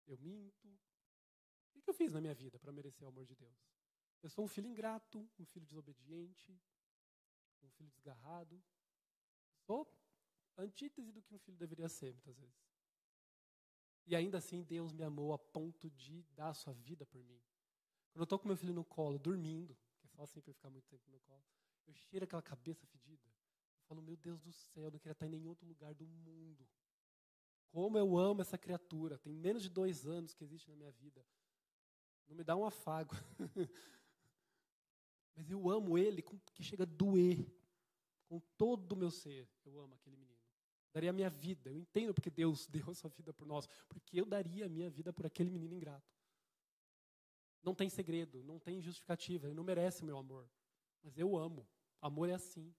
eu minto. O que eu fiz na minha vida para merecer o amor de Deus? Eu sou um filho ingrato, um filho desobediente, um filho desgarrado. Sou antítese do que um filho deveria ser, muitas vezes. E ainda assim, Deus me amou a ponto de dar a sua vida por mim. Quando eu estou com meu filho no colo, dormindo, que é só assim para ficar muito tempo no colo, eu cheiro aquela cabeça fedida. Eu falo, meu Deus do céu, eu não queria estar em nenhum outro lugar do mundo. Como eu amo essa criatura. Tem menos de 2 anos que existe na minha vida. Não me dá um afago. Mas eu amo ele que chega a doer. Com todo o meu ser, eu amo aquele menino. Daria a minha vida. Eu entendo porque Deus deu a sua vida por nós. Porque eu daria a minha vida por aquele menino ingrato. Não tem segredo, não tem justificativa. Ele não merece o meu amor. Mas eu amo. Amor é assim.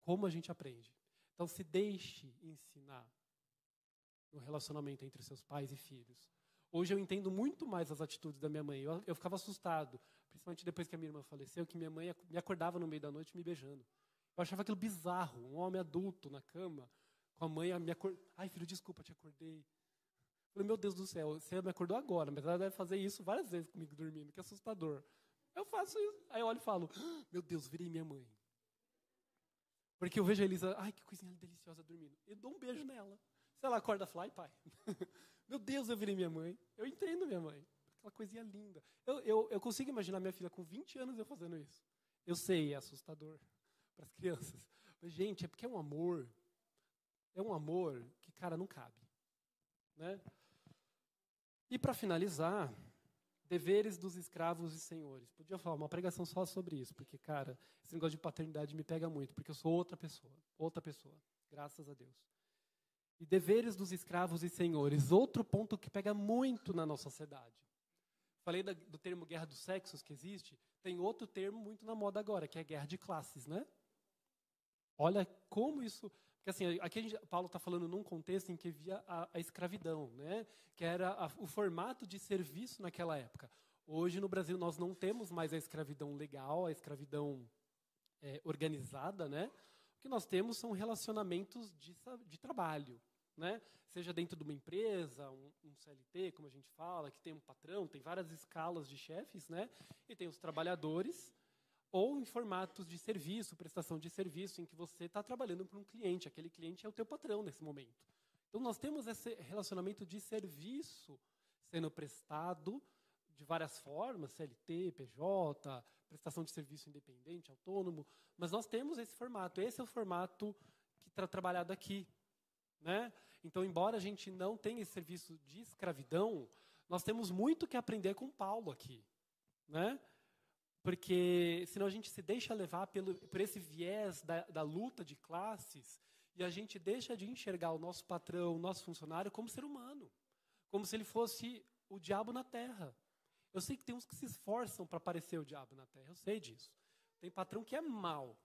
Como a gente aprende? Então, se deixe ensinar no relacionamento entre seus pais e filhos. Hoje eu entendo muito mais as atitudes da minha mãe. Eu ficava assustado, principalmente depois que a minha irmã faleceu, que minha mãe me acordava no meio da noite me beijando. Eu achava aquilo bizarro, um homem adulto na cama, com a mãe me acordando. Ai, filho, desculpa, te acordei. Eu falei, meu Deus do céu, você me acordou agora, mas ela deve fazer isso várias vezes comigo dormindo, que é assustador. Eu faço isso. Aí eu olho e falo, meu Deus, virei minha mãe. Porque eu vejo a Elisa, ai, que coisinha deliciosa dormindo. Eu dou um beijo nela. Se ela acorda, fala, ai, pai. Meu Deus, eu virei minha mãe. Eu entendo minha mãe. Aquela coisinha linda. Eu consigo imaginar minha filha com 20 anos eu fazendo isso. Eu sei, é assustador para as crianças. Mas, gente, é porque é um amor. É um amor que, cara, não cabe. Né? E, para finalizar, deveres dos escravos e senhores. Podia falar uma pregação só sobre isso, porque, cara, esse negócio de paternidade me pega muito, porque eu sou outra pessoa, graças a Deus. E deveres dos escravos e senhores, outro ponto que pega muito na nossa sociedade. Falei do termo guerra dos sexos que existe, tem outro termo muito na moda agora, que é guerra de classes, né? Olha como isso... Porque assim, aqui Paulo está falando num contexto em que havia a escravidão, né? Que era o formato de serviço naquela época. Hoje, no Brasil, nós não temos mais a escravidão legal, a escravidão organizada, né? O que nós temos são relacionamentos de trabalho, né? Seja dentro de uma empresa, um CLT, como a gente fala, que tem um patrão, tem várias escalas de chefes, né? E tem os trabalhadores, ou em formatos de serviço, prestação de serviço, em que você está trabalhando para um cliente. Aquele cliente é o teu patrão nesse momento. Então, nós temos esse relacionamento de serviço sendo prestado de várias formas, CLT, PJ, prestação de serviço independente, autônomo, mas nós temos esse formato. Esse é o formato que está trabalhado aqui, né? Então, embora a gente não tenha esse serviço de escravidão, nós temos muito que aprender com Paulo aqui, né? Porque senão a gente se deixa levar por esse viés da luta de classes e a gente deixa de enxergar o nosso patrão, o nosso funcionário como ser humano, como se ele fosse o diabo na terra. Eu sei que tem uns que se esforçam para parecer o diabo na terra, eu sei disso. Tem patrão que é mau.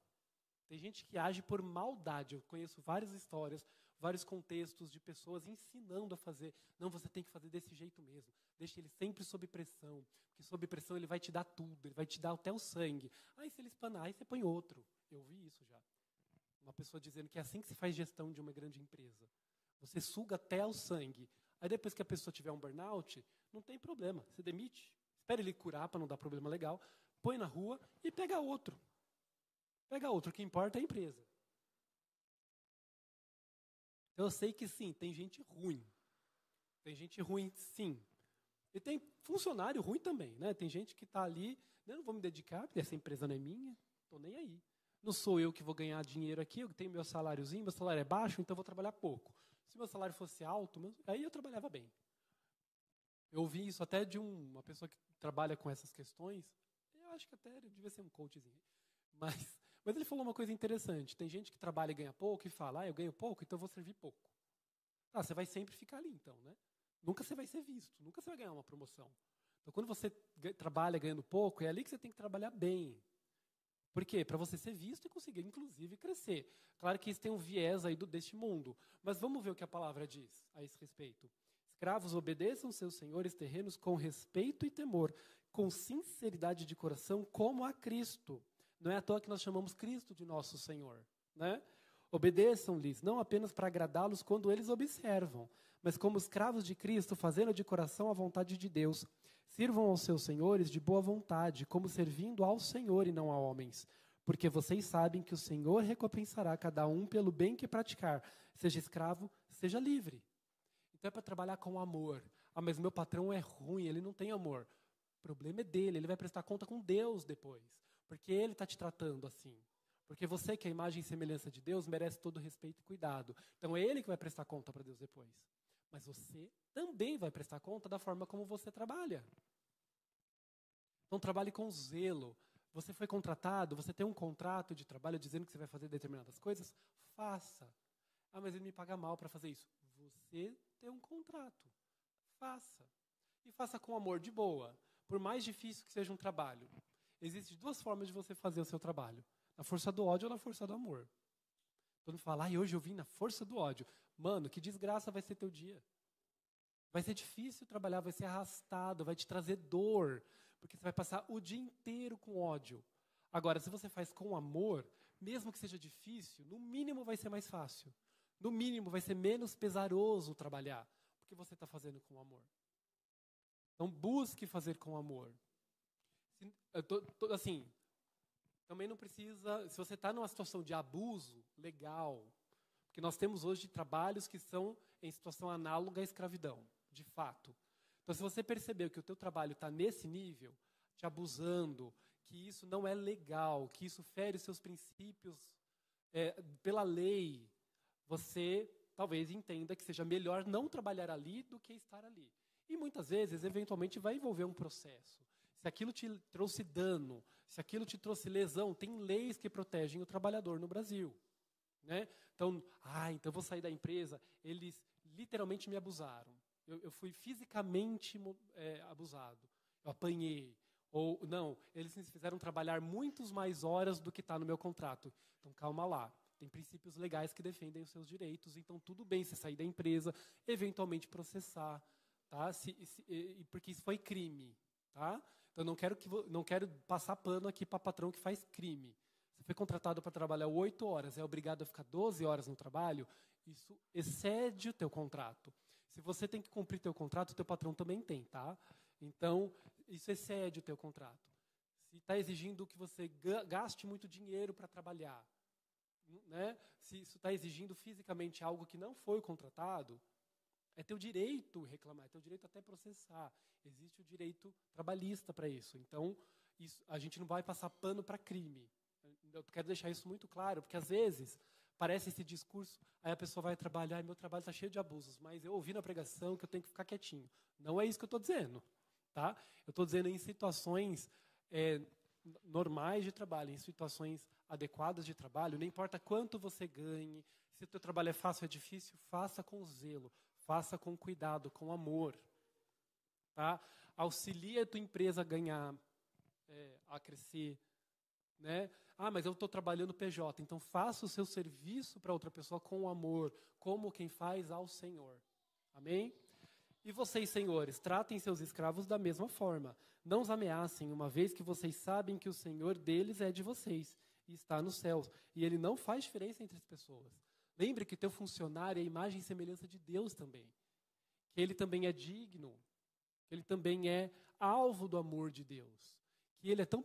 Tem gente que age por maldade. Eu conheço várias histórias, vários contextos de pessoas ensinando a fazer. Não, você tem que fazer desse jeito mesmo. Deixe ele sempre sob pressão. Porque sob pressão ele vai te dar tudo. Ele vai te dar até o sangue. Aí se ele espanar, aí você põe outro. Eu vi isso já. Uma pessoa dizendo que é assim que se faz gestão de uma grande empresa. Você suga até o sangue. Aí depois que a pessoa tiver um burnout, não tem problema. Você demite. Espera ele curar para não dar problema legal. Põe na rua e pega outro. Pega outro, o que importa é a empresa. Eu sei que sim, tem gente ruim. Tem gente ruim, sim. E tem funcionário ruim também, né? Tem gente que está ali, eu não vou me dedicar, porque essa empresa não é minha, estou nem aí. Não sou eu que vou ganhar dinheiro aqui, eu tenho meu saláriozinho, meu salário é baixo, então eu vou trabalhar pouco. Se meu salário fosse alto, aí eu trabalhava bem. Eu ouvi isso até de uma pessoa que trabalha com essas questões, eu acho que até devia ser um coachzinho. Mas ele falou uma coisa interessante. Tem gente que trabalha e ganha pouco e fala, eu ganho pouco, então eu vou servir pouco. Você vai sempre ficar ali, então, né? Nunca você vai ser visto, nunca você vai ganhar uma promoção. Então, quando você trabalha ganhando pouco, é ali que você tem que trabalhar bem. Por quê? Para você ser visto e conseguir, inclusive, crescer. Claro que isso tem um viés aí deste mundo, mas vamos ver o que a palavra diz a esse respeito. Escravos, obedeçam seus senhores terrenos com respeito e temor, com sinceridade de coração, como a Cristo. Não é à toa que nós chamamos Cristo de nosso Senhor, né? Obedeçam-lhes, não apenas para agradá-los quando eles observam, mas como escravos de Cristo, fazendo de coração a vontade de Deus. Sirvam aos seus senhores de boa vontade, como servindo ao Senhor e não a homens, porque vocês sabem que o Senhor recompensará cada um pelo bem que praticar, seja escravo, seja livre. Então é para trabalhar com amor. Mas meu patrão é ruim, ele não tem amor. O problema é dele, ele vai prestar conta com Deus depois, porque ele está te tratando assim. Porque você, que é a imagem e semelhança de Deus, merece todo respeito e cuidado. Então é ele que vai prestar conta para Deus depois. Mas você também vai prestar conta da forma como você trabalha. Então trabalhe com zelo. Você foi contratado, você tem um contrato de trabalho dizendo que você vai fazer determinadas coisas, faça. Mas ele me paga mal para fazer isso. Você tem um contrato. Faça. E faça com amor, de boa. Por mais difícil que seja um trabalho. Existem duas formas de você fazer o seu trabalho. Na força do ódio ou na força do amor. Todo mundo fala, hoje eu vim na força do ódio. Mano, que desgraça vai ser teu dia. Vai ser difícil trabalhar, vai ser arrastado, vai te trazer dor. Porque você vai passar o dia inteiro com ódio. Agora, se você faz com amor, mesmo que seja difícil, no mínimo vai ser mais fácil. No mínimo vai ser menos pesaroso trabalhar. Porque você está fazendo com amor. Então, busque fazer com amor. Assim, também não precisa... Se você está numa situação de abuso, legal. Porque nós temos hoje trabalhos que são em situação análoga à escravidão, de fato. Então, se você percebeu que o teu trabalho está nesse nível, te abusando, que isso não é legal, que isso fere os seus princípios pela lei, você talvez entenda que seja melhor não trabalhar ali do que estar ali. E muitas vezes, eventualmente, vai envolver um processo. Se aquilo te trouxe dano, se aquilo te trouxe lesão, tem leis que protegem o trabalhador no Brasil. Né? Então, então eu vou sair da empresa, eles literalmente me abusaram. Eu fui fisicamente abusado, eu apanhei. Ou, não, eles me fizeram trabalhar muitas mais horas do que está no meu contrato. Então, calma lá. Tem princípios legais que defendem os seus direitos, então tudo bem você sair da empresa, eventualmente processar, tá? Porque isso foi crime, tá? Então não quero passar pano aqui para patrão que faz crime. Você foi contratado para trabalhar 8 horas, é obrigado a ficar 12 horas no trabalho, isso excede o teu contrato. Se você tem que cumprir teu contrato, o teu patrão também tem, tá? Então, isso excede o teu contrato. Se está exigindo que você gaste muito dinheiro para trabalhar, né? Se isso está exigindo fisicamente algo que não foi contratado, é teu direito reclamar, é teu direito até processar. Existe o direito trabalhista para isso. Então, a gente não vai passar pano para crime. Eu quero deixar isso muito claro, porque às vezes parece esse discurso, aí a pessoa vai trabalhar, e meu trabalho está cheio de abusos, mas eu ouvi na pregação que eu tenho que ficar quietinho. Não é isso que eu estou dizendo. Tá? Eu estou dizendo em situações normais de trabalho, em situações adequadas de trabalho, não importa quanto você ganhe, se o teu trabalho é fácil ou é difícil, faça com zelo, faça com cuidado, com amor. Tá? Auxilie a tua empresa a ganhar, a crescer. Né? Mas eu estou trabalhando PJ, então faça o seu serviço para outra pessoa com amor, como quem faz ao Senhor. Amém? E vocês, senhores, tratem seus escravos da mesma forma. Não os ameacem, uma vez que vocês sabem que o Senhor deles é de vocês e está nos céus. E ele não faz diferença entre as pessoas. Lembre que teu funcionário é a imagem e semelhança de Deus também. Que ele também é digno. Que ele também é alvo do amor de Deus. Que ele é tão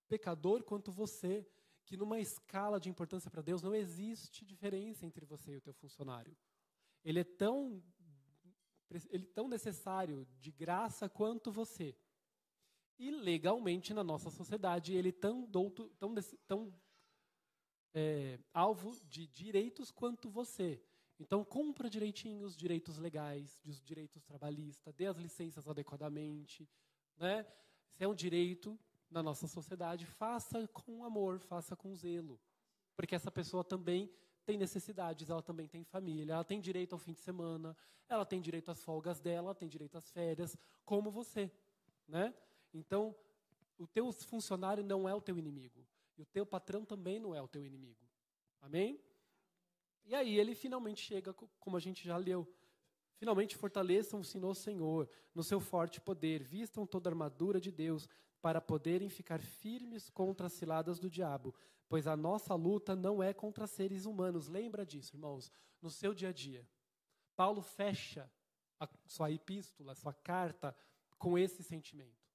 pecador quanto você. Que numa escala de importância para Deus não existe diferença entre você e o teu funcionário. Ele é tão necessário, de graça, quanto você. E legalmente, na nossa sociedade, ele tão alvo de direitos quanto você. Então, cumpra direitinho os direitos legais, os direitos trabalhistas, dê as licenças adequadamente. Né? Se é um direito na nossa sociedade, faça com amor, faça com zelo. Porque essa pessoa também tem necessidades, ela também tem família, ela tem direito ao fim de semana, ela tem direito às folgas dela, ela tem direito às férias, como você. Né? Então, o teu funcionário não é o teu inimigo. E o teu patrão também não é o teu inimigo. Amém? E aí ele finalmente chega, como a gente já leu. Finalmente fortaleçam-se no Senhor, no seu forte poder, vistam toda a armadura de Deus, para poderem ficar firmes contra as ciladas do diabo. Pois a nossa luta não é contra seres humanos. Lembra disso, irmãos, no seu dia a dia. Paulo fecha a sua epístola, a sua carta, com esse sentimento.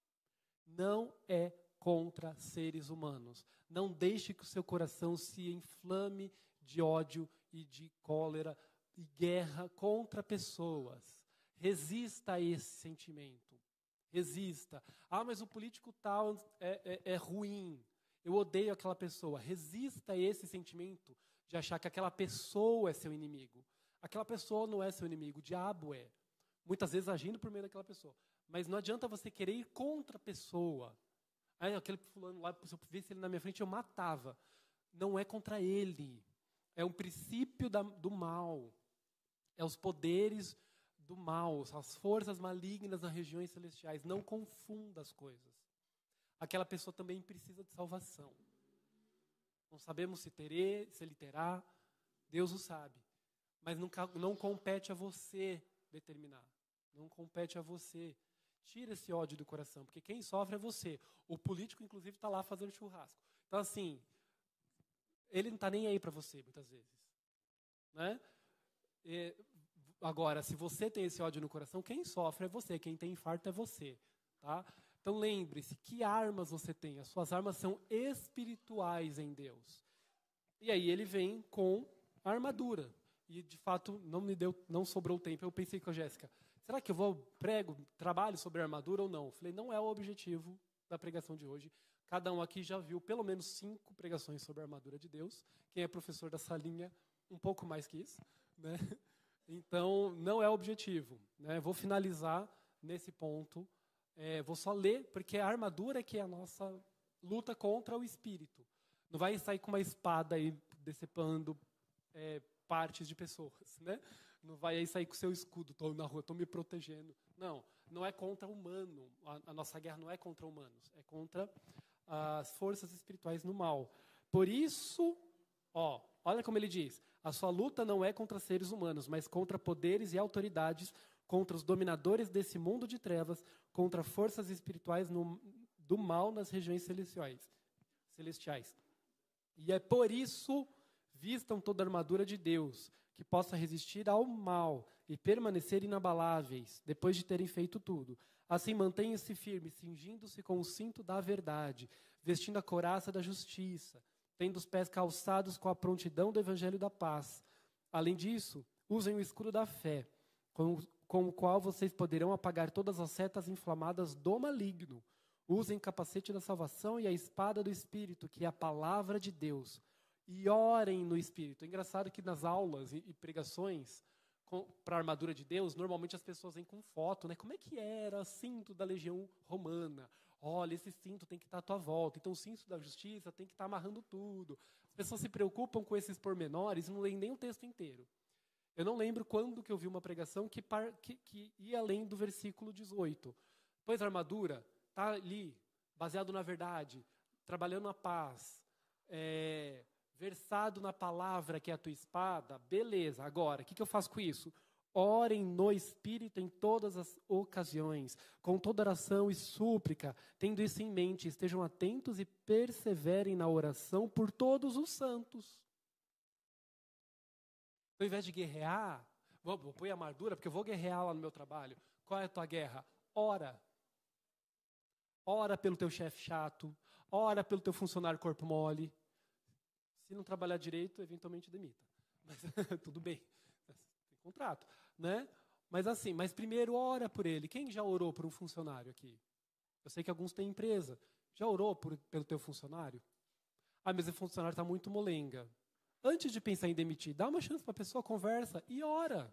Não é contra seres humanos. Não deixe que o seu coração se inflame de ódio e de cólera e guerra contra pessoas. Resista a esse sentimento. Resista. Mas o político tal é ruim. Eu odeio aquela pessoa. Resista a esse sentimento de achar que aquela pessoa é seu inimigo. Aquela pessoa não é seu inimigo, o diabo é. Muitas vezes agindo por meio daquela pessoa. Mas não adianta você querer ir contra a pessoa. Aquele fulano lá, se eu visse ele na minha frente, eu matava. Não é contra ele. É um princípio do mal. É os poderes do mal, as forças malignas nas regiões celestiais. Não confunda as coisas. Aquela pessoa também precisa de salvação. Não sabemos se ele terá, Deus o sabe. Mas não compete a você determinar. Não compete a você. Tira esse ódio do coração, porque quem sofre é você. O político, inclusive, está lá fazendo churrasco. Então, assim, ele não está nem aí para você, muitas vezes. Né? Agora, se você tem esse ódio no coração, quem sofre é você, quem tem infarto é você. Tá? Então lembre-se, que armas você tem? As suas armas são espirituais em Deus. E aí ele vem com a armadura. E de fato não sobrou tempo. Eu pensei com a Jéssica, será que eu trabalho sobre a armadura ou não? Eu falei, não é o objetivo da pregação de hoje. Cada um aqui já viu pelo menos 5 pregações sobre a armadura de Deus. Quem é professor da salinha, um pouco mais que isso. Né? Então, não é o objetivo. Né? Vou finalizar nesse ponto. Vou só ler, porque a armadura é que é a nossa luta contra o espírito. Não vai sair com uma espada aí decepando partes de pessoas. Né? Não vai aí sair com o seu escudo, estou na rua, estou me protegendo. Não é contra o humano. A nossa guerra não é contra humanos, é contra as forças espirituais no mal. Por isso, Olha como ele diz. A sua luta não é contra seres humanos, mas contra poderes e autoridades, contra os dominadores desse mundo de trevas, contra forças espirituais do mal nas regiões celestiais. E é por isso, vistam toda a armadura de Deus, que possa resistir ao mal e permanecer inabaláveis, depois de terem feito tudo. Assim, mantenham-se firmes, cingindo-se com o cinto da verdade, vestindo a couraça da justiça, tendo os pés calçados com a prontidão do evangelho da paz. Além disso, usem o escudo da fé, com o qual vocês poderão apagar todas as setas inflamadas do maligno. Usem o capacete da salvação e a espada do Espírito, que é a palavra de Deus. E orem no Espírito. É engraçado que nas aulas e pregações para a armadura de Deus, normalmente as pessoas vêm com foto, né? Como é que era o cinto da legião romana? Olha, esse cinto tem que estar à tua volta. Então, o cinto da justiça tem que estar amarrando tudo. As pessoas se preocupam com esses pormenores e não leem nem o texto inteiro. Eu não lembro quando que eu vi uma pregação que ia além do versículo 18. Pois a armadura está ali, baseado na verdade, trabalhando na paz, versado na palavra que é a tua espada, beleza. Agora, o que eu faço com isso? Orem no Espírito em todas as ocasiões, com toda oração e súplica, tendo isso em mente, estejam atentos e perseverem na oração por todos os santos. Ao invés de guerrear, vou pôr a armadura, porque eu vou guerrear lá no meu trabalho. Qual é a tua guerra? Ora. Ora pelo teu chefe chato, ora pelo teu funcionário corpo mole. Se não trabalhar direito, eventualmente demita. Mas tudo bem, tem contrato, né? Mas primeiro ora por ele. Quem já orou por um funcionário aqui? Eu sei que alguns têm empresa. Já orou pelo teu funcionário? Mas esse funcionário está muito molenga. Antes de pensar em demitir, dá uma chance para a pessoa, conversa e ora.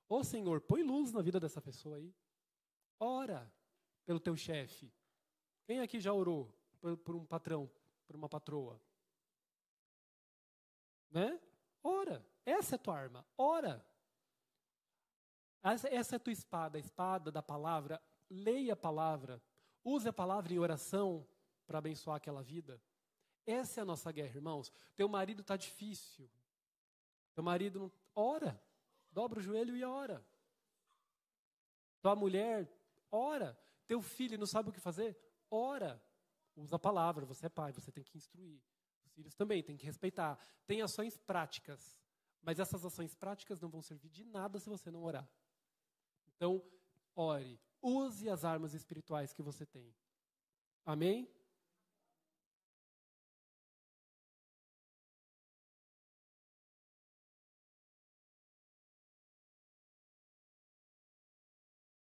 Ô Senhor, põe luz na vida dessa pessoa aí. Ora pelo teu chefe. Quem aqui já orou por um patrão, por uma patroa? Né? Ora. Essa é a tua arma. Ora. Essa é a tua espada, a espada da palavra. Leia a palavra. Use a palavra em oração para abençoar aquela vida. Essa é a nossa guerra, irmãos. Teu marido está difícil. Teu marido não... Ora. Dobra o joelho e ora. Tua mulher, ora. Teu filho não sabe o que fazer? Ora. Usa a palavra. Você é pai, você tem que instruir. Os filhos também têm que respeitar. Tem ações práticas. Mas essas ações práticas não vão servir de nada se você não orar. Então, ore. Use as armas espirituais que você tem. Amém?